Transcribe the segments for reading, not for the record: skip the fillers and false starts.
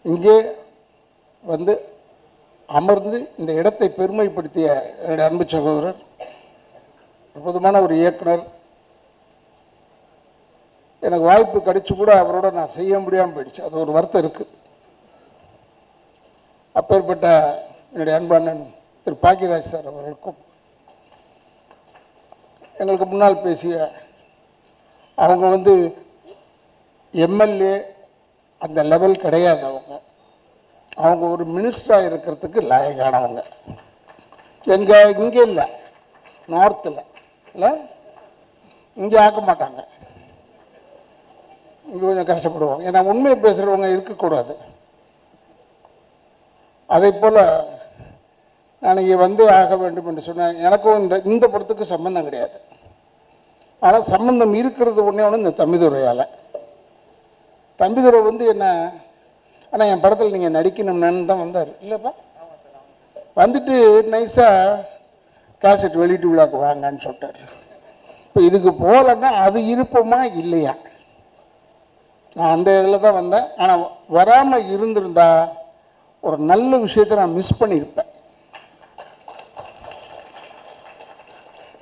இங்கே வந்து அமர்ந்து இந்த இடத்தை பெருமைப்படுத்திய என்னுடைய அன்பு சகோதரர், அற்புதமான ஒரு இயக்குனர். எனக்கு வாய்ப்பு கிடைச்சி கூட அவரோட நான் செய்ய முடியாமல் போயிடுச்சு. அது ஒரு வருத்தம் இருக்குது. அப்பேற்பட்ட என்னுடைய அன்பண்ணன் திரு பாக்கியராஜ் சார் அவர்களுக்கும், எங்களுக்கு முன்னால் பேசிய அவங்க வந்து எம்எல்ஏ அந்த லெவல் கிடையாது. அவங்க ஒரு மினிஸ்டராக இருக்கிறதுக்கு லாயக்கானவங்க. இங்கே இல்லை, நார்த்தில் இல்லை, இங்கே ஆக்க மாட்டாங்க. இங்கே கொஞ்சம் கஷ்டப்படுவாங்க. ஏன்னா உண்மையை பேசுகிறவங்க இருக்கக்கூடாது. அதே போல் நான் இங்கே வந்து ஆக வேண்டும் என்று சொன்னேன். எனக்கும் இந்த படத்துக்கு சம்பந்தம் கிடையாது. ஆனால் சம்பந்தம் இருக்கிறது ஒன்று இந்த தம்பிதுரையால். தம்பிதுரை வந்து என்ன, ஆனால் என் படத்தில் நீங்கள் நடிக்கணும்னு தான் வந்தார். இல்லைப்பா, வந்துட்டு நைஸாக கேசட் வெளியிட்டு விழாக்கு வாங்கன்னு சொல்லிட்டார். இப்போ இதுக்கு போகலன்னா அது இருப்போமா இல்லையா? நான் அந்த இதில் தான் வந்தேன். ஆனால் வராமல் இருந்திருந்தா ஒரு நல்ல விஷயத்தை நான் மிஸ் பண்ணியிருப்பேன்.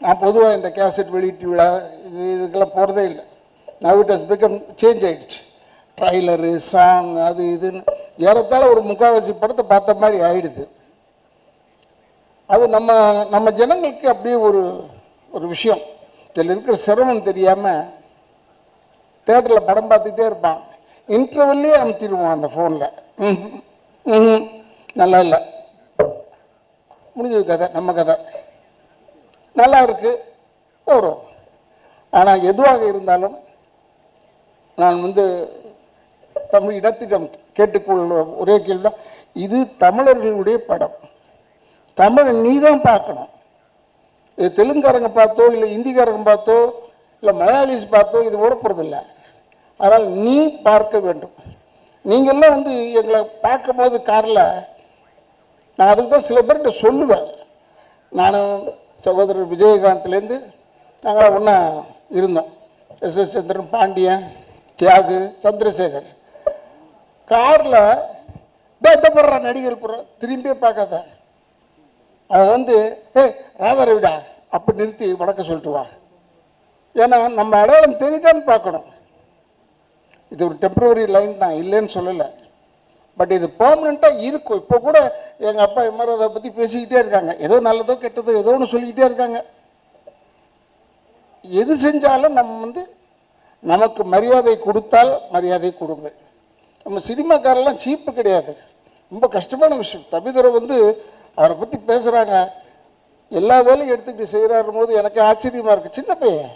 நான் பொதுவாக இந்த கேசட் வெளியீட்டு விழா இதுக்கெல்லாம் போகிறதே இல்லை. Now it has become change ஆகிடுச்சு. ட்ரைலரு, சாங், அது இதுன்னு ஏறத்தாழ ஒரு முக்கால்வாசி படத்தை பார்த்த மாதிரி ஆயிடுது. அது நம்ம ஜனங்களுக்கு அப்படியே ஒரு விஷயம். இதில் இருக்கிற சிரமம் தெரியாமல் தேட்டரில் படம் பார்த்துக்கிட்டே இருப்பான். இன்டர்வெல்லே அமுத்திடுவான் அந்த ஃபோனில். நல்லா இல்லை, முடிஞ்சது கதை, நம்ம கதை நல்லா இருக்கு ஓடும். ஆனால் எதுவாக இருந்தாலும் நான் வந்து தமிழ் இனத்திடம் கேட்டுக்கொள்ள ஒரே கேள்வி தான், இது தமிழர்களுடைய படம். தமிழை நீ தான் பார்க்கணும். இது தெலுங்காரங்க பார்த்தோ இல்லை ஹிந்திக்காரங்க பார்த்தோ இல்லை மலையாளிஸ் பார்த்தோ இது ஓட போகிறதில்லை. அதனால் நீ பார்க்க வேண்டும். நீங்கள்லாம் வந்து எங்களை பார்க்கும்போது காரில் நான் அதுக்கு தான் சில பேர்கிட்ட சொல்லுவேன். நானும் சகோதரர் விஜயகாந்த்லேருந்து நாங்களாம் ஒன்றா இருந்தோம். எஸ் சந்திரன், பாண்டியன், தியாகு, சந்திரசேகர். காரில் பேத்தப்படுற நடிகர் புற திரும்பியே பார்க்காத. அதை வந்து ராதாரவிடா அப்படி நிறுத்தி வணக்கம் சொல்லிட்டு வா. ஏன்னா நம்ம அடையாளம் தெரியுதான்னு பார்க்கணும். இது ஒரு டெம்பரவரி லைன் தான், இல்லைன்னு சொல்லலை. பட் இது பெர்மனெண்ட்டாக இருக்கும். இப்போ கூட எங்கள் அப்பா எம்ஆர் அதை பற்றி பேசிக்கிட்டே இருக்காங்க. ஏதோ நல்லதோ கெட்டதோ ஏதோ ஒன்று சொல்லிக்கிட்டே இருக்காங்க. எது செஞ்சாலும் நம்ம வந்து நமக்கு மரியாதை கொடுத்தால் மரியாதை கொடுங்க. நம்ம சினிமாக்காரெல்லாம் சீப்பு கிடையாது. ரொம்ப கஷ்டமான விஷயம். தம்பிதுரை வந்து அவரை பற்றி பேசுகிறாங்க, எல்லா வேலையும் எடுத்துக்கிட்டு செய்கிறாரும் போது எனக்கு ஆச்சரியமாக இருக்குது. சின்ன பையன்,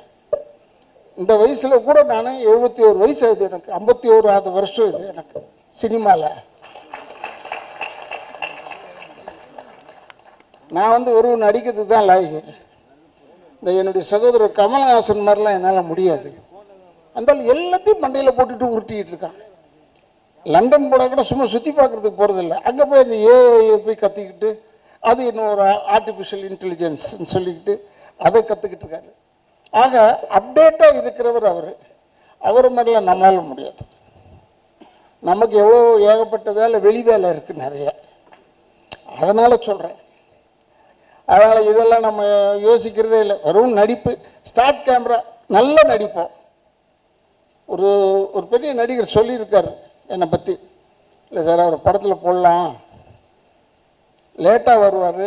இந்த வயசில் கூட நான் 71 வயசு ஆகுது எனக்கு. 51வது வருஷம் இது எனக்கு சினிமாவில். நான் வந்து ஒரு நடிக்கிறதுக்கு தான் லாய்க்கு. இந்த என்னுடைய சகோதரர் கமலஹாசன் மாதிரிலாம் என்னால் முடியாது. அந்த எல்லாத்தையும் மண்டையில் போட்டுட்டு உருட்டிக்கிட்டு இருக்கான். லண்டன் போனால் கூட சும்மா சுற்றி பார்க்குறதுக்கு போகிறதில்ல. அங்கே போய் அந்த ஏஐ போய் கற்றுக்கிட்டு அது இன்னொரு ஆர்டிஃபிஷியல் இன்டெலிஜென்ஸ்ன்னு சொல்லிக்கிட்டு அதை கற்றுக்கிட்டு இருக்காரு. ஆக அப்டேட்டாக இருக்கிறவர் அவர் மாதிரிலாம் நம்மளால முடியாது. நமக்கு எவ்வளோ ஏகப்பட்ட வேலை, வெளி வேலை இருக்குது நிறைய. அதனால் சொல்கிறேன். அதனால் இதெல்லாம் நம்ம யோசிக்கிறதே இல்லை. வெறும் நடிப்பு, ஸ்டார்ட் கேமரா, நல்ல நடிப்போம். ஒரு பெரிய நடிகர் சொல்லியிருக்கார் என்னை பற்றி. இல்லை சார், அவர் படத்தில் போடலாம், லேட்டாக வருவார்,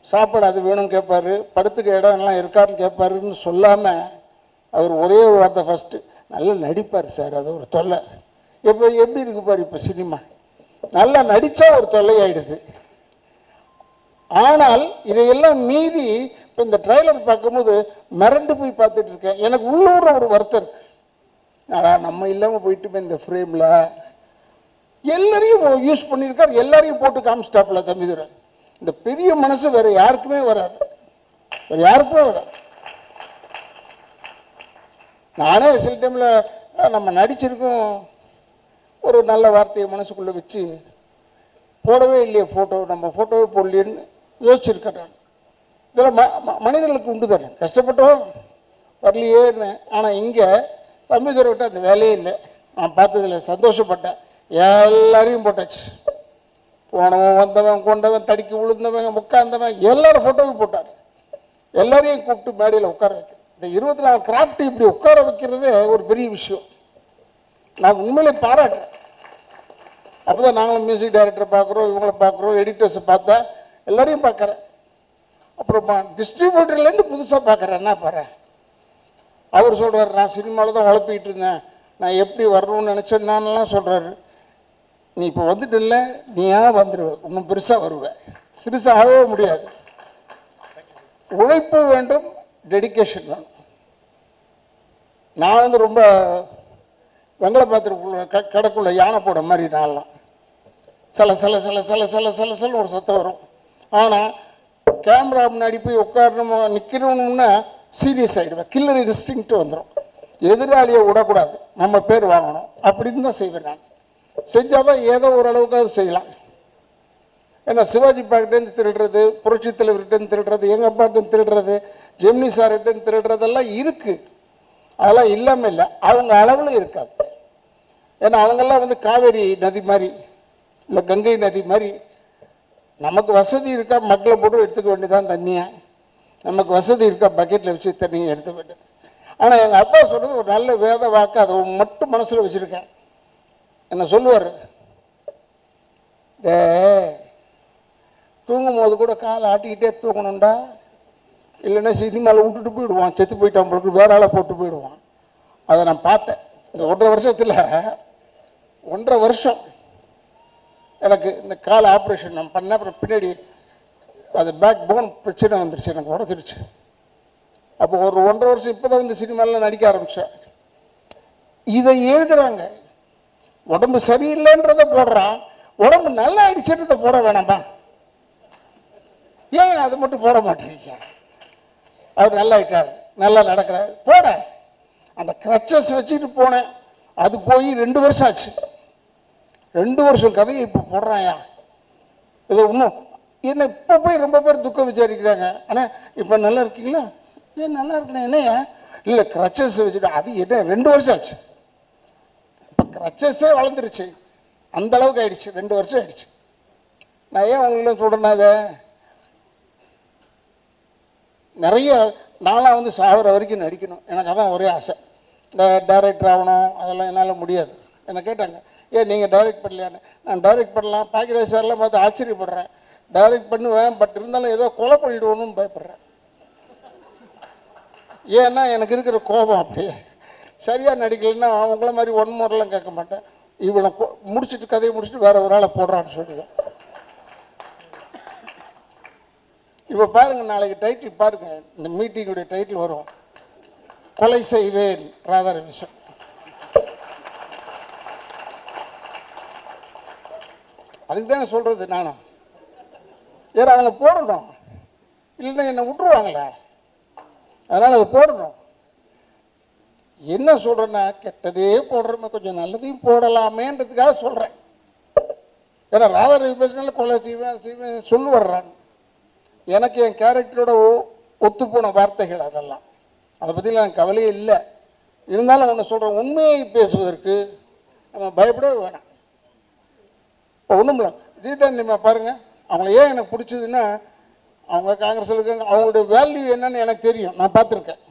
சாப்பாடு அது வேணும் கேட்பார், படுத்துக்க இடம் எல்லாம் இருக்காருன்னு கேட்பாருன்னு சொல்லாமல் அவர் ஒரே ஒரு வார்த்தை ஃபஸ்ட்டு, நல்லா நடிப்பார் சார், அது ஒரு தொல்லை. இப்போ எப்படி இருக்கு பாரு, இப்போ சினிமா நல்லா நடித்தா ஒரு தொல்லையாயிடுது. ஆனால் இதையெல்லாம் மீறி இப்போ இந்த ட்ரைலர் பார்க்கும்போது மிரண்டு போய் பார்த்துட்டு இருக்கேன். எனக்கு உள்ளூர ஒரு வருத்தம் இருக்கு. நம்ம இல்லாமல் போயிட்டு இந்த ஃப்ரேமில் எல்லாரையும் யூஸ் பண்ணியிருக்கார், எல்லாரையும் போட்டு காமிச்சிட்டாப்புல தம்பிதுரை. இந்த பெரிய மனசு வேற யாருக்குமே வராது, வேற யாருக்குமே வராது. நானே சில டைமில் நம்ம நடிச்சிருக்கோம், ஒரு நல்ல வார்த்தையை மனசுக்குள்ளே வச்சு போடவே இல்லையே ஃபோட்டோ, நம்ம ஃபோட்டோவே போடலையேன்னு யோசிச்சிருக்கேன் நான். இதெல்லாம் மனிதர்களுக்கு உண்டு தானே, கஷ்டப்பட்டோம் வரலையேன்னு. ஆனால் இங்கே தம்பிதுரை விட்டு அந்த வேலையே இல்லை. நான் பார்த்ததில் சந்தோஷப்பட்டேன். எல்லாரையும் போட்டாச்சு. போனவன் வந்தவன் கொண்டவன் தடிக்கி விழுந்தவன் உட்கார்ந்தவன் எல்லாரும் ஃபோட்டோவும் போட்டார். எல்லாரையும் கூப்பிட்டு மேடையில் உட்கார வைக்க. இந்த 24 கிராஃப்ட் இப்படி உட்கார வைக்கிறதே ஒரு பெரிய விஷயம். நான் உண்மையிலே பாராட்டுறேன். அப்போதான் நாங்களும் மியூசிக் டைரக்டரை பார்க்குறோம், இவங்களை பார்க்குறோம், எடிட்டர்ஸை பார்த்தா எல்லாரையும் பார்க்குறேன். அப்புறமா டிஸ்ட்ரிபியூட்டர்லேருந்து புதுசாக பார்க்குறேன். என்ன பாரு, அவர் சொல்கிறார், நான் சினிமாவில் தான் உழப்பிக்கிட்டு இருந்தேன், நான் எப்படி வரணும்னு நினச்சேன் நான்லாம் சொல்கிறாரு. நீ இப்போ வந்துட்டு இல்லை, நீ ஏன் வந்துடுவ, இன்னும் பெருசாக வருவேன், சிறுசாகவே முடியாது. உழைப்பு வேண்டும், டெடிக்கேஷன் வேணும். நான் வந்து ரொம்ப வெங்கல பாத்திரக்குள்ள கடைக்குள்ள யானை போட மாதிரி நான்லாம் சில சில சில சில சில சில சில ஒரு சத்தம் வரும். ஆனால் கேமரா முன்னாடி போய் உட்காரணும் நிற்கணும்னா சீரியஸ் ஆகிடுவேன். கில்லர் இன்ஸ்டிங்க்ட் வந்துடும். எதிராளியை விடக்கூடாது, நம்ம பேர் வாங்கணும் அப்படின்னு தான் செய்வேன். நான் செஞ்சால் தான் ஏதோ ஓரளவுக்கு அது செய்யலாம். ஏன்னா சிவாஜி பாக்கிட்டேருந்து திருடுறது, புரட்சி தலைவர்கிட்டேருந்து திருடுறது, எங்கள் அப்பாட்டேருந்து திருடுறது, ஜெமினி சார்கிட்டேருந்து திருடுறதெல்லாம் இருக்குது. அதெல்லாம் இல்லாமல் இல்லை, அவங்க அளவில் இருக்காது. ஏன்னா அவங்கெல்லாம் வந்து காவேரி நதி மாதிரி இல்லை கங்கை நதி மாதிரி. நமக்கு வசதி இருக்கா மக்களை போட்டு எடுத்துக்க வேண்டியதான் தண்ணியை, நமக்கு வசதி இருக்கா பக்கெட்டில் வச்சு தண்ணியை எடுத்துக்க வேண்டியது. ஆனால் எங்கள் அப்பா சொல்கிறது ஒரு நல்ல வேத வாக்கு, அதை மட்டும் மனசில் வச்சுருக்கேன். என்ன சொல்லுவார், தூங்கும் போது கூட காலை ஆட்டிக்கிட்டே தூங்கணும்டா, இல்லைன்னா சினிமாவில் விட்டுட்டு போயிடுவான், செத்து போயிட்டான் உங்களுக்கு வேற ஆளை போட்டு போயிடுவான். அதை நான் பார்த்தேன். இந்த 1.5 வருஷத்தில் 1.5 வருஷம் எனக்கு இந்த கால் ஆப்ரேஷன் நான் பண்ண. அப்புறம் பின்னாடி அது பேக் போன் பிரச்சனை வந்துருச்சு, எனக்கு உடச்சிருச்சு. அப்போ ஒரு 1.5 வருஷம் இப்போ தான் வந்து சினிமாவில் நடிக்க ஆரம்பித்தேன். இதை எழுதுறாங்க, உடம்பு சரியில்லைன்றதை போடுறான், உடம்பு நல்லா ஆயிடுச்சுன்றதை போட வேணாமா? ஏன் அதை மட்டும் போட மாட்டேங்க? அவர் நல்லா ஆயிட்டார், நல்லா நடக்கிறார், போட. அந்த கிரச்சஸ் வச்சுட்டு போனேன், அது போய் 2 வருஷம் ஆச்சு. 2 வருஷம் கதையை இப்போ போடுறாயா? இது இன்னும் என்ன இப்போ போய் ரொம்ப பேர் துக்கம் விசாரிக்கிறாங்க. ஆனால் இப்போ நல்லா இருக்கீங்களா? ஏன் நல்லா இருக்கணும் என்னையா? இல்லை கிரச்சஸ் வச்சுட்டு, அது என்ன 2 வருஷம் ஆச்சு. இப்போ கிரச்சஸே வளர்ந்துருச்சு, அந்த அளவுக்கு ஆயிடுச்சு. 2 வருஷம் ஆயிடுச்சு. நான் ஏன் உங்களை சொல்கிறேன்னா, அதை நிறைய நாளாக வந்து சாகிற வரைக்கும் நடிக்கணும், எனக்கு அதான் ஒரே ஆசை. இந்த டைரக்டர் ஆகணும் அதெல்லாம் என்னால் முடியாது. என்னை கேட்டாங்க, ஏன் நீங்கள் டைரக்ட் பண்ணலையான்னு. நான் டைரக்ட் பண்ணலாம், பாக்கியராஜ் சார்லாம் பார்த்து ஆச்சரியப்படுறேன். டைரக்ட் பண்ணுவேன், பட் இருந்தாலும் ஏதோ கொலை பண்ணிவிடுவோன்னு பயப்படுறேன். ஏன்னா எனக்கு இருக்கிற கோபம் அப்படியே. சரியாக நடிக்கலைன்னா அவங்கள மாதிரி 1 முறைலாம் கேட்க மாட்டேன். இவனை முடிச்சுட்டு கதையை முடிச்சுட்டு வேற ஒரு ஆளை போடுறான்னு சொல்லுவேன். இப்போ பாருங்க, நாளைக்கு டைட்டில் பாருங்க, இந்த மீட்டிங்குடைய டைட்டில் வரும், கொலை செய்வேன் ராதாரவிசன். அதுக்கு தானே சொல்றது நானும். ஏன்னா அவங்க போடணும், இல்லைன்னா என்னை விட்டுருவாங்களே, அதனால அதை போடணும். என்ன சொல்றேன்னா, கெட்டதே போடுறோமே, கொஞ்சம் நல்லதையும் போடலாமேன்றதுக்காக சொல்றேன். ஏன்னா ராதாரவி பேசினால கொலை செய்வேன் சொல்லு வர்றான். எனக்கு என் கேரக்டரோட ஒத்துப்போன வார்த்தைகள் அதெல்லாம், அதை பற்றிலாம் எனக்கு கவலையே இல்லை. இருந்தாலும் ஒன்று சொல்கிறேன், உண்மையை பேசுவதற்கு நம்ம பயப்படவே வேணாம். இப்போ ஒன்றும் இல்லை, விஜயதான் நம்ம பாருங்கள், அவங்கள ஏன் எனக்கு பிடிச்சதுன்னா, அவங்க காங்கிரஸில் இருக்காங்க, அவங்களுடைய வேல்யூ என்னன்னு எனக்கு தெரியும், நான் பார்த்துருக்கேன்.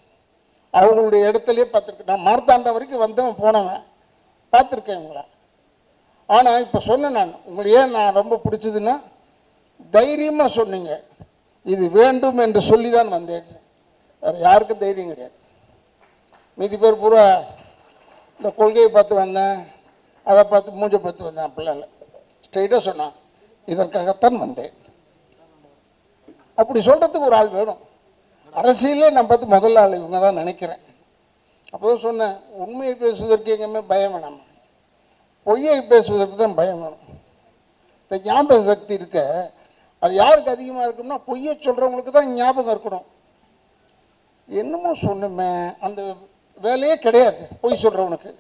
அவங்களுடைய இடத்துலையே பார்த்துருக்கேன். நான் மார்த்தாண்டம் வரைக்கும் வந்தவன் போனவன், பார்த்துருக்கேன் இவங்கள. ஆனால் இப்போ சொன்னேன் நான், உங்களுக்கு ஏன் நான் ரொம்ப பிடிச்சதுன்னா, தைரியமாக சொன்னீங்க, இது வேண்டும் என்று சொல்லி தான் வந்தேன். வேறு யாருக்கும் தைரியம் கிடையாது. மீதி பேர் பூரா இந்த கொள்கையை பார்த்து வந்தேன், அதை பார்த்து மூஞ்சை பார்த்து வந்தேன், அப்படிலாம் இல்லை. ஸ்ட்ரெயிட்டாக சொன்னான், இதற்காகத்தான் வந்தேன். அப்படி சொல்கிறதுக்கு ஒரு ஆள் வேணும். அரசியலே நான் பார்த்து முதல் ஆள் இவங்க தான் நினைக்கிறேன். அப்போ தான் சொன்னேன், உண்மையை பேசுவதற்கு எங்கேயுமே பயம் வேணாம், பொய்யை பேசுவதற்கு தான் பயம் வேணும். இந்த ஞாபக சக்தி இருக்க, அது யாருக்கு அதிகமாக இருக்கும்னா, பொய்யை சொல்கிறவங்களுக்கு தான் ஞாபகம் இருக்கணும். என்னமோ சொன்னுமே, அந்த வேலையே கிடையாது பொய் சொல்கிறவனுக்கு,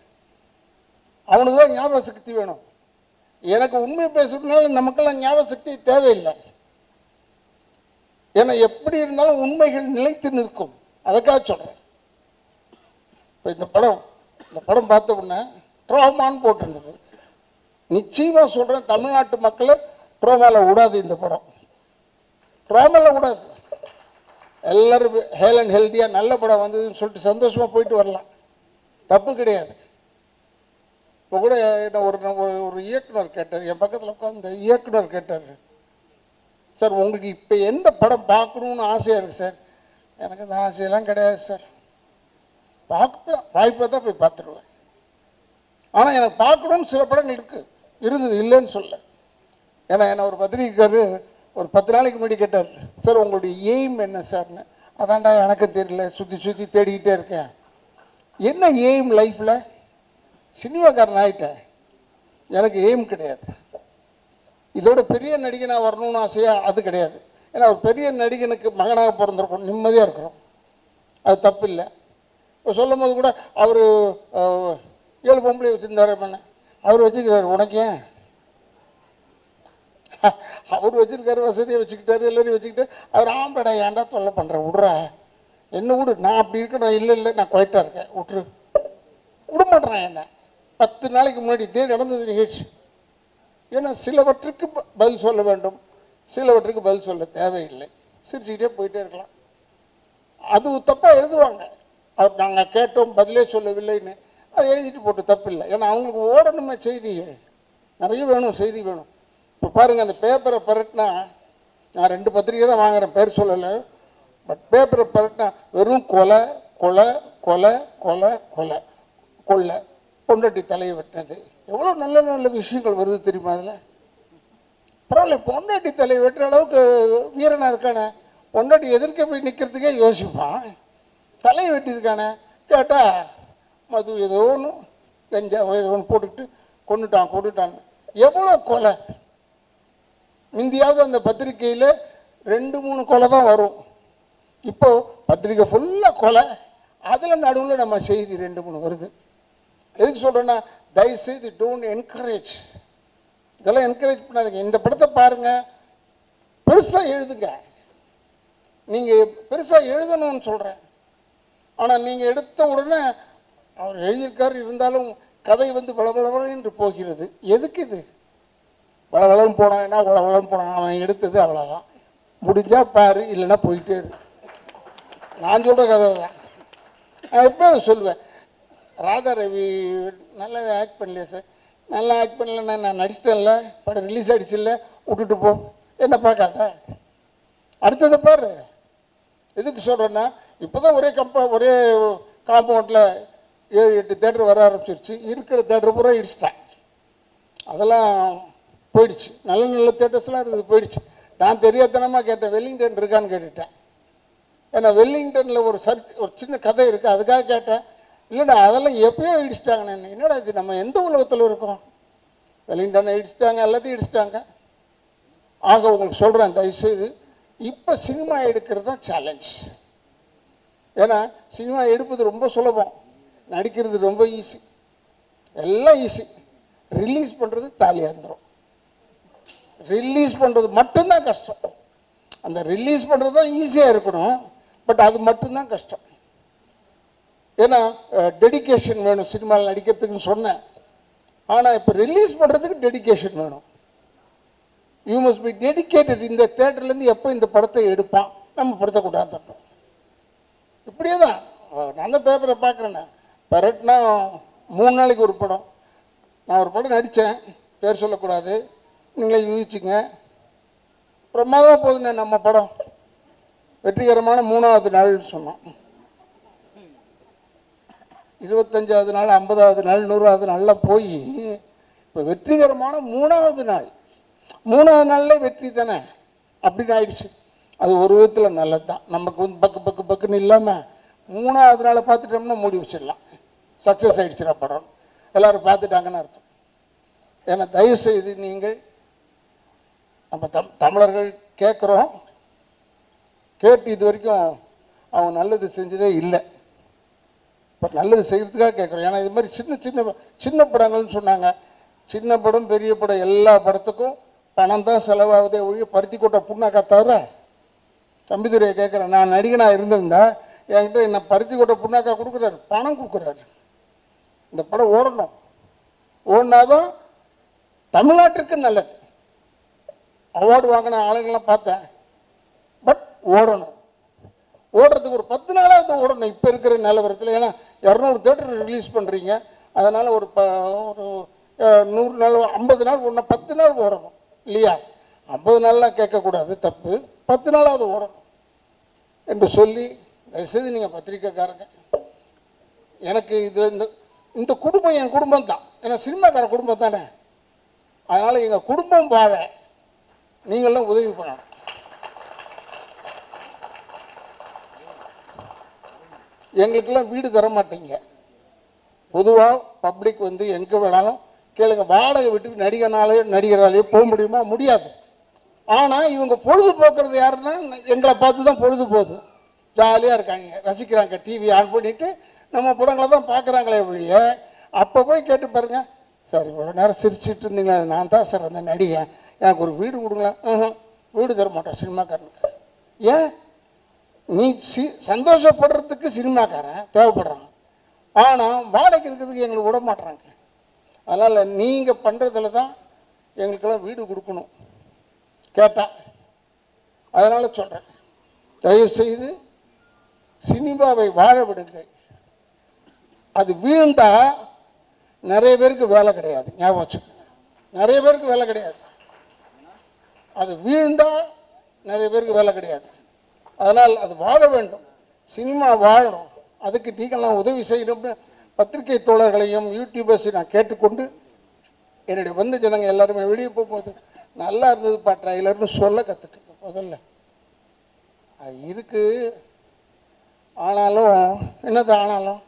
அவனுக்கு தான் ஞாபக சக்தி வேணும். எனக்கு உண்மை பேசுறதுனால நமக்கெல்லாம் ஞாபக சக்தி தேவையில்லை. ஏன்னா எப்படி இருந்தாலும் உண்மைகள் நிலைத்து நிற்கும், அதுக்காக சொல்கிறேன். இப்போ இந்த படம் பார்த்த உடனே ட்ராமான்னு போட்டிருந்தது. நிச்சயமாக சொல்கிறேன், தமிழ்நாட்டு மக்களை ட்ரோமாவில் விடாது இந்த படம், ட்ரோமாவில் விடாது. எல்லோரும் ஹேல் அண்ட் ஹெல்த்தியாக நல்ல படம் வந்ததுன்னு சொல்லிட்டு சந்தோஷமாக போயிட்டு வரலாம், தப்பு கிடையாது. இப்போ கூட ஒரு இயக்குனர் கேட்டார், என் பக்கத்தில் உட்காந்து இயக்குனர் கேட்டார், சார் உங்களுக்கு இப்போ எந்த படம் பார்க்கணுன்னு ஆசையாக இருக்குது சார்? எனக்கு அந்த ஆசையெல்லாம் கிடையாது சார், வாய்ப்பாக தான் போய் பார்த்துருவேன். ஆனால் எனக்கு பார்க்கணுன்னு சில படங்கள் இருந்தது, இல்லைன்னு சொல்ல. ஏன்னா என்னை ஒரு பத்திரிக்கைக்காரு ஒரு 10 நாளைக்கு முன்னாடி கேட்டார், சார் உங்களுடைய எய்ம் என்ன சார்னு. அதான்டா எனக்கு தெரியல, சுற்றி சுற்றி தேடிக்கிட்டே இருக்கேன். என்ன எய்ம் லைஃப்பில்? சினிமாக்காரன் ஆகிட்டேன், எனக்கு எய்ம் கிடையாது. இதோட பெரிய நடிகனாக வரணும்னு ஆசையா? அது கிடையாது. ஏன்னா ஒரு பெரிய நடிகனுக்கு மகனாக பிறந்திருக்கணும், நிம்மதியாக இருக்கிறோம், அது தப்பு இல்லை. இப்போ சொல்லும் போது கூட அவர் 7 பொம்பளை வச்சுருந்தாரு, அவர் வச்சுக்கிறாரு, உனக்கு ஏன்? அவர் வச்சிருக்காரு, வசதியை வச்சுக்கிட்டாரு, எல்லாரையும் வச்சுக்கிட்டாரு. அவர் ஆம்படா ஏன்டா தொல்லை பண்ணுறேன், விட்றா என்ன விடு, நான் அப்படி இருக்கேன், இல்லை நான் குவைட்டாக இருக்கேன், விட்டுரு, விட மாட்டேறான் என்ன. 10 நாளைக்கு முன்னாடி இதே நடந்தது நிகழ்ச்சி. ஏன்னா சிலவற்றுக்கு பதில் சொல்ல வேண்டும், சிலவற்றுக்கு பதில் சொல்ல தேவையில்லை, சிரிச்சுக்கிட்டே போயிட்டே இருக்கலாம். அது தப்பாக எழுதுவாங்க, அவர் நாங்கள் கேட்டோம் பதிலே சொல்லவில்லைன்னு, அதை எழுதிட்டு போட்டு தப்பு இல்லை. ஏன்னா அவங்களுக்கு ஓடணுமே, செய்தி நிறைய வேணும், செய்தி வேணும். இப்போ பாருங்கள், அந்த பேப்பரை பரட்டினா, நான் 2 பத்திரிக்கை தான் வாங்குகிறேன், பேர் சொல்லலை, பட் பேப்பரை பரட்டினா வெறும் கொலை கொலை கொலை கொலை கொலை கொள்ளை, பொண்டாட்டி தலையை வெட்டினது, எவ்வளோ நல்ல நல்ல விஷயங்கள் வருது தெரியுமா அதில்? பரவாயில்ல, பொண்டாட்டி தலையை வெட்டுற அளவுக்கு வீரனாக இருக்கானே, பொண்டாட்டி எதிர்க்க போய் நிற்கிறதுக்கே யோசிப்பான், தலையை வெட்டியிருக்கானே. கேட்டால் மது ஏதோ ஒன்று கஞ்சா ஏதோ ஒன்று போட்டுக்கிட்டு கொண்டுட்டான். எவ்வளோ கொலை! முந்தியாவது அந்த பத்திரிக்கையில் 2-3 கொலை தான் வரும், இப்போ பத்திரிக்கை ஃபுல்லாக கொலை, அதில் நடுவில் நம்ம செய்தி 2-3 வருது. எதுக்கு சொல்கிறேன்னா, தயவுசெய்து டோன்ட் என்கரேஜ், இதெல்லாம் என்கரேஜ் பண்ணாதீங்க. இந்த படத்தை பாருங்கள், பெருசாக எழுதுங்க, நீங்கள் பெருசாக எழுதணும்னு சொல்கிறேன். ஆனால் நீங்கள் எடுத்த உடனே அவர் எழுதியிருக்காரு, இருந்தாலும் கதை வளவளன்னு போகிறது. எதுக்கு இது? வளவளன்னு போனான்னா வளவளன்னு போனான், அவன் எடுத்தது அவ்வளோதான். முடிஞ்சால் பாரு, இல்லைன்னா போயிட்டே இரு. நான் சொல்கிற கதை தான். நான் எப்போ அதை சொல்லுவேன், ராதா ரவி நல்லா ஆக்ட் பண்ணலையே சார், நல்லா ஆக்ட் பண்ணலன்னா நான் நடிச்சிட்டேன்ல, படம் ரிலீஸ் ஆகிடுச்சில்ல, விட்டுட்டு போ, என்ன பார்க்காத, அடுத்ததை பாரு. எதுக்கு சொல்கிறேன்னா, இப்போ தான் ஒரே காம்பவுண்டில் 7-8 தேட்டர் வர ஆரம்பிச்சிருச்சு, இருக்கிற தேட்டர் பூரா இடிச்சிட்டேன், அதெல்லாம் போயிடுச்சு. நல்ல நல்ல தேட்டர்ஸ்லாம் இருக்குது, போயிடுச்சு. நான் தெரியாதனமாக கேட்டேன், வெல்லிங்டன் இருக்கான்னு கேட்டுட்டேன். ஏன்னா வெல்லிங்டனில் ஒரு சின்ன கதை இருக்குது, அதுக்காக கேட்டேன். இல்லைடா அதெல்லாம் எப்பயோ இடிச்சிட்டாங்கண்ணே. என்னடா இது, நம்ம எந்த உலகத்தில் இருக்கோம்? வெல்லிங்டனை இடிச்சிட்டாங்க, எல்லாத்தையும் இடிச்சிட்டாங்க. ஆக உங்களுக்கு சொல்கிறேன், தயவுசெய்து இப்போ சினிமா எடுக்கிறது தான் சேலஞ்ச். ஏன்னா சினிமா எடுப்பது ரொம்ப சுலபம், நடிக்கிறது ரொம்ப ஈஸி, எல்லாம் ஈஸி. ரிலீஸ் பண்ணுறது தாலியாக இருந்துடும். ரிலீஸ் பண்ணுறது மட்டும்தான் கஷ்டம். அந்த ரிலீஸ் பண்ணுறது தான் ஈஸியாக இருக்கணும், பட் அது மட்டும்தான் கஷ்டம். ஏன்னா டெடிக்கேஷன் வேணும் சினிமாவில் நடிக்கிறதுக்குன்னு சொன்னேன். ஆனால் இப்போ ரிலீஸ் பண்ணுறதுக்கு டெடிக்கேஷன் வேணும். You must be dedicated. இந்த தேட்டர்லேருந்து எப்போ இந்த படத்தை எடுப்பான், நம்ம படத்தை கொண்டாந்துட்டோம். இப்படியே தான் நான் தான் பேப்பரை பார்க்குறேண்ணே. பரட்னா 3 நாளைக்கு ஒரு படம். நான் ஒரு படம் நடித்தேன், பேர் சொல்லக்கூடாது, நீங்களே யூகிச்சிங்க. பிரமாதமாக போகுதுண்ணே நம்ம படம், வெற்றிகரமான 3வது நாள்னு சொன்னோம். 25வது நாள், 50வது நாள், 100வது நாள்லாம் போய் இப்போ வெற்றிகரமான 3வது நாள். 3வது நாளில் வெற்றி தானே, அப்படின்னு ஆயிடுச்சு. அது ஒரு விதத்தில் நல்லது தான். நமக்கு பக்குன்னு இல்லாமல் 3வது நாளை பார்த்துட்டோம்னா மூடி வச்சிடலாம், சக்ஸஸ் ஆகிடுச்சுடா படம், எல்லோரும் பார்த்துட்டாங்கன்னு அர்த்தம். ஏன்னா தயவுசெய்து நீங்கள், நம்ம தமிழர்கள் கேட்குறோம், கேட்டு இது வரைக்கும் அவங்க நல்லது செஞ்சதே இல்லை. இப்போ நல்லது செய்கிறதுக்காக கேட்குறோம். ஏன்னா இது மாதிரி சின்ன படங்கள்னு சொன்னாங்க. சின்ன படம் பெரிய படம் எல்லா படத்துக்கும் பணம் தான் செலவாகுதே ஒழிய பருத்தி கொட்டை புண்ணாக்கா தவிர. தம்பிதுரையை கேட்குறேன், நான் நடிகனாக இருந்திருந்தா என்கிட்ட என்ன பருத்தி கொட்டை புண்ணாக்கா கொடுக்குறாரு, பணம் கொடுக்குறாரு. இந்த படம் ஓடணும், ஓடினாதான் தமிழ்நாட்டிற்கு நல்லது. அவார்டு வாங்கின ஆளுங்கெல்லாம் பார்த்தேன். பட் ஓடணும், ஓடுறதுக்கு ஒரு 10 நாளாவது ஓடணும் இப்போ இருக்கிற நிலவரத்தில். ஏன்னா 200 தேட்டர் ரிலீஸ் பண்ணுறீங்க, அதனால் ஒரு 100 நாள் 50 நாள் ஒன்று 10 நாள் ஓடணும் இல்லையா? 50 நாள்லாம் கேட்கக்கூடாது, தப்பு. 10 நாளாவது ஓடணும் என்று சொல்லி தயவுசெய்து நீங்கள் பத்திரிக்கைக்காரங்க, எனக்கு இது இந்த குடும்பம் என் குடும்பம் தான், ஏன்னா சினிமாக்கார குடும்பம் தானே. அதனால் எங்கள் குடும்பம் வாழ நீங்களாம் உதவி பண்ணணும். எங்களுக்கெல்லாம் வீடு தர மாட்டீங்க. பொதுவாக பப்ளிக் வந்து எங்கே வேணாலும் கேளுங்க, வாடகை வீட்டுக்கு நடிகராலேயோ போக முடியுமா? முடியாது. ஆனால் இவங்க பொழுதுபோக்குறது யாருன்னா எங்களை பார்த்து தான் பொழுது போகுது. ஜாலியாக இருக்காங்க, ரசிக்கிறாங்க, டிவி ஆன் பண்ணிவிட்டு நம்ம படங்களை தான் பார்க்குறாங்களே ஒழிய. அப்போ போய் கேட்டு பாருங்க, சார் இவ்வளோ நேரம் சிரிச்சுட்டு இருந்தீங்களா, நான் தான் சார் அந்த நடிகன், எனக்கு ஒரு வீடு கொடுங்களேன். வீடு தர மாட்டோம் சினிமாக்காரனுக்கு. ஏன்? நீ சந்தோஷப்படுறதுக்கு சினிமாக்காரன் தேவைப்படுறான், ஆனால் வாடகை இருக்கிறதுக்கு எங்களுக்கு விட மாட்டுறாங்க. அதனால் நீங்கள் பண்ணுறதுல தான் எங்களுக்கெல்லாம் வீடு கொடுக்கணும் கேட்டால். அதனால் சொல்கிறேன், தயவுசெய்து சினிமாவை வாழ விடுங்கள். அது வீழ்ந்தா நிறைய பேருக்கு வேலை கிடையாது, ஞாபகம் வச்சுக்கோங்க. நிறைய பேருக்கு வேலை கிடையாது. அது வீழ்ந்தா நிறைய பேருக்கு வேலை கிடையாது. அதனால் அது வாழ வேண்டும், சினிமா வாழணும். அதுக்கு நீங்கள்லாம் உதவி செய்யணும்னு பத்திரிகை தோழர்களையும் யூடியூபர்ஸையும் நான் கேட்டுக்கொண்டு, என்னுடைய வந்த ஜனங்க எல்லாருமே வெளியே போகும்போது நல்லா இருந்ததுப்பா ட்ரைலர்னு சொல்ல கற்றுக்குங்க. முதல்ல அது இருக்குது, ஆனாலும் என்னது ஆனாலும்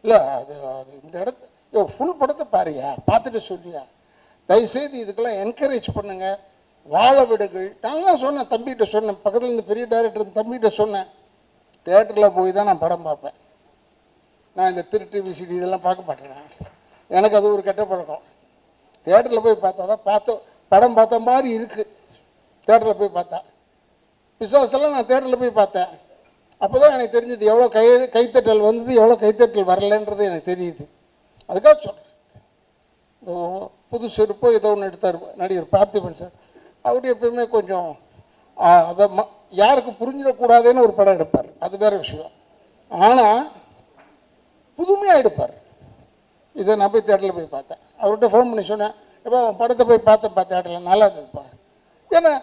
இல்லை, அது இந்த இடத்த ஃபுல் படத்தை பாரியா, பார்த்துட்டு சொல்லியா. தயவுசெய்து இதுக்கெல்லாம் என்கரேஜ் பண்ணுங்க, வாழ விடுங்கள். நான் தான் சொன்னேன், தம்பிகிட்ட சொன்னேன், பக்கத்தில் இருந்து பெரிய டைரக்டர் தம்பிகிட்ட சொன்னேன், தேட்டரில் போய் தான் நான் படம் பார்ப்பேன். நான் இந்த திருட்டு விசிடி இதெல்லாம் பார்க்க மாட்டேன். எனக்கு அது ஒரு கெட்ட பழக்கம். தேட்டரில் போய் பார்த்தா தான் படம் பார்த்த மாதிரி இருக்குது. தேட்டரில் போய் பார்த்தா பிசாசெல்லாம் நான் தேட்டரில் போய் பார்த்தேன். அப்போ தான் எனக்கு தெரிஞ்சது எவ்வளோ கைத்தட்டல் வந்தது, எவ்வளோ கைத்தட்டல் வரலன்றது எனக்கு தெரியுது. அதுக்காக சொல்கிறேன். இந்த புது செருப்போ ஏதோ ஒன்று எடுத்தார் நடிகர் பார்த்திபன் சார். அவர் எப்பயுமே கொஞ்சம் அதை யாருக்கு புரிஞ்சிடக்கூடாதுன்னு ஒரு படம் எடுப்பார், அது வேறு விஷயம். ஆனால் புதுமையாக எடுப்பார். இதை நான் போய் தேட்டரில் போய் பார்த்தேன். அவர்கிட்ட ஃபோன் பண்ணி சொன்னேன், எப்போ படத்தை போய் பார்த்தேன் தேட்டரில், நல்லா இருந்ததுப்பா. ஏன்னா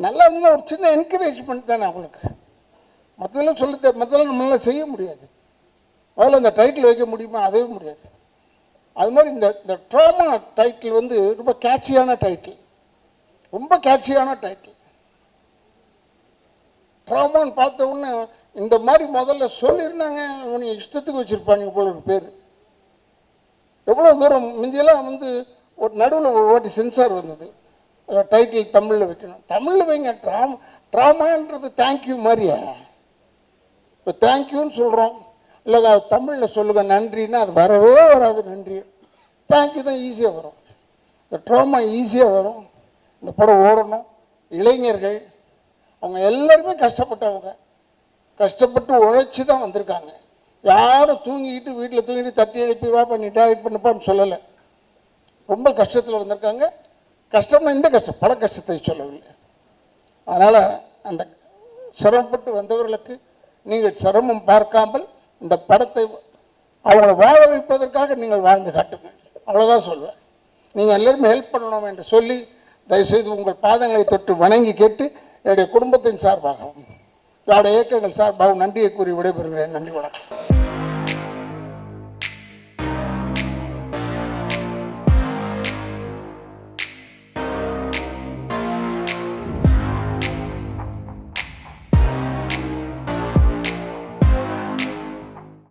நல்லா இருந்தால் ஒரு சின்ன என்கரேஜ்மெண்ட் தானே அவங்களுக்கு. மற்றெல்லாம் நம்மளால செய்ய முடியாது. முதல்ல இந்த டைட்டில் வைக்க முடியுமா? அதே முடியாது. அது மாதிரி இந்த ட்ராமா டைட்டில் வந்து ரொம்ப கேட்சியான டைட்டில், ரொம்ப கேட்சியான டைட்டில். ட்ராமான்னு பார்த்த உடனே இந்த மாதிரி முதல்ல சொல்லியிருந்தாங்க, இவங்க இஷ்டத்துக்கு வச்சுருப்பாங்க போல ஒரு பேர். எவ்வளோ தூரம் முந்தியெல்லாம் வந்து ஒரு நடுவில் ஒரு வாட்டி சென்சார் வந்தது, டைட்டில் தமிழில் வைக்கணும். தமிழில் வைங்க, ட்ராமான்றது தேங்க்யூ மாதிரியா. இப்போ தேங்க்யூன்னு சொல்கிறோம், இல்லை தமிழில் சொல்லுங்கள் நன்றின்னா அது வரவே வராது. நன்றி தேங்க்யூ தான் ஈஸியாக வரும். இந்த ட்ராமா ஈஸியாக வரும். இந்த படம் ஓடணும். இளைஞர்கள் அவங்க எல்லாருமே கஷ்டப்பட்டவங்க, கஷ்டப்பட்டு உழைச்சி தான் வந்திருக்காங்க. யாரும் தூங்கிக்கிட்டு வீட்டில் தூங்கிட்டு தட்டி எழுப்பி வா பண்ணி டைரக்ட் பண்ணப்பான்னு சொல்லலை. ரொம்ப கஷ்டத்தில் வந்திருக்காங்க. கஷ்டம்னா இந்த கஷ்டம், பல கஷ்டத்தை சொல்லவில்லை. அதனால் அந்த சிரமப்பட்டு வந்தவர்களுக்கு நீங்கள் சிரமம் பார்க்காமல் இந்த படத்தை அவங்கள வாழ வைப்பதற்காக நீங்கள் வாழ்ந்து காட்டுங்க, அவ்வளோதான் சொல்லுவேன். நீங்கள் எல்லாருமே ஹெல்ப் பண்ணணும் என்று சொல்லி தயவுசெய்து உங்கள் பாதங்களை தொட்டு வணங்கி கேட்டு என்னுடைய குடும்பத்தின் சார்பாகவும் என்னுடைய இயக்கங்கள் சார்பாகவும் நன்றியை கூறி விடைபெறுகிறேன். நன்றி, வணக்கம்.